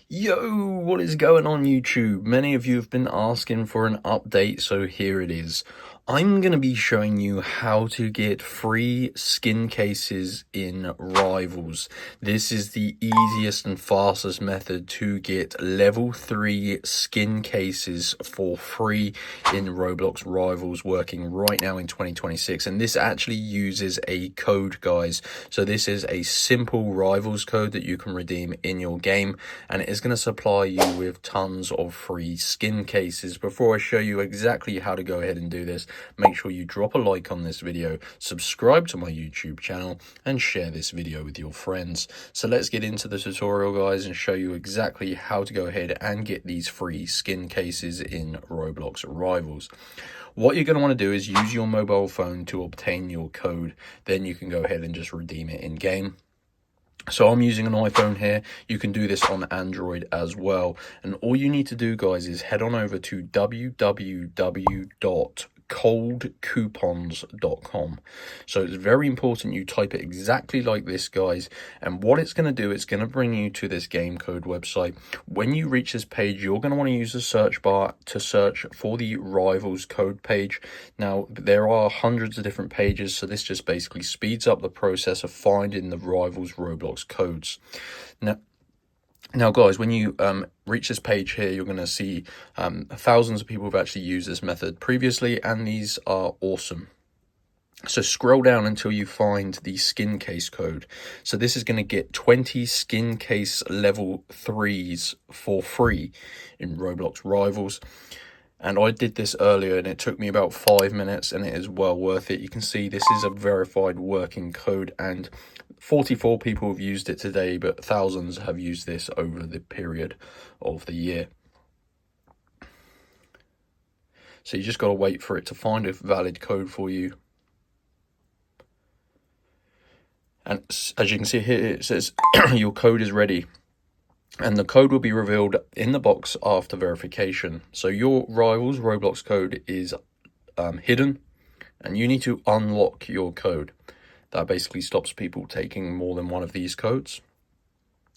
Yo, what is going on YouTube? Many of you have been asking for an update, so here it is. I'm going to be showing you how to get free skin cases in Rivals. This is the easiest and fastest method to get level 3 skin cases for free in Roblox Rivals, working right now in 2026. And this actually uses a code, guys. So this is a simple Rivals code that you can redeem in your game, and it is going to supply you with tons of free skin cases. Before I show you exactly how to go ahead and do this, make sure you drop a like on this video, subscribe to my YouTube channel, and share this video with your friends. So let's get into the tutorial, guys, and show you exactly how to go ahead and get these free skin cases in Roblox Rivals. What you're going to want to do is use your mobile phone to obtain your code. Then you can go ahead and just redeem it in game. So I'm using an iPhone here. You can do this on Android as well. And all you need to do, guys, is head on over to www.coldcoupons.com. So it's very important you type it exactly like this, guys. And what it's going to do, it's going to bring you to this game code website. When you reach this page, you're going to want to use the search bar to search for the Rivals code page. Now, there are hundreds of different pages, so this just basically speeds up the process of finding the Rivals Roblox codes. Now, guys, when you reach this page here, you're going to see thousands of people have actually used this method previously, and these are awesome. So scroll down until you find the skin case code. So this is going to get 20 skin case level 3s for free in Roblox Rivals. And I did this earlier and it took me about 5 minutes, and it is well worth it. You can see this is a verified working code, and 44 people have used it today, but thousands have used this over the period of the year. So you just got to wait for it to find a valid code for you. And as you can see here, it says your code is ready. And the code will be revealed in the box after verification. So your Rivals Roblox code is hidden, and you need to unlock your code. That basically stops people taking more than one of these codes.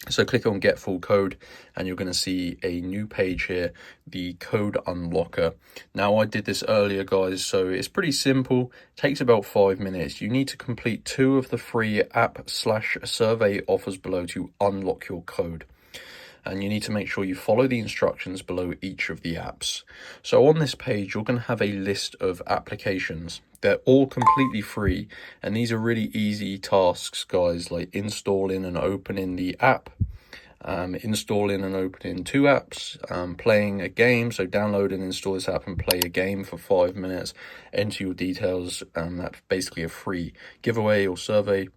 So click on Get Full Code, and you're going to see a new page here, the Code Unlocker. Now, I did this earlier, guys, so it's pretty simple. It takes about 5 minutes. You need to complete 2 of the free app/survey offers below to unlock your code. And you need to make sure you follow the instructions below each of the apps. So on this page, you're going to have a list of applications. They're all completely free, and these are really easy tasks, guys, like installing and opening the app, installing and opening 2 apps, playing a game. So download and install this app and play a game for 5 minutes, enter your details. That's basically a free giveaway or survey.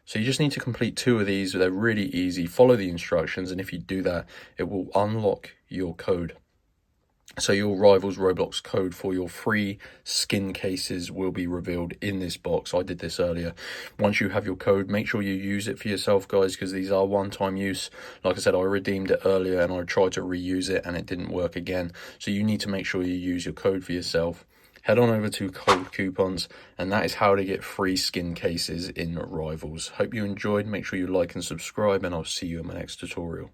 So you just need to complete 2 of these. They're really easy. Follow the instructions, and if you do that, it will unlock your code. So your Rivals Roblox code for your free skin cases will be revealed in this box. I did this earlier. Once you have your code, make sure you use it for yourself, guys, because these are one-time use. Like I said, I redeemed it earlier and I tried to reuse it and it didn't work again. So you need to make sure you use your code for yourself. Head on over to Cold Coupons, and that is how to get free skin cases in Rivals. Hope you enjoyed. Make sure you like and subscribe, and I'll see you in my next tutorial.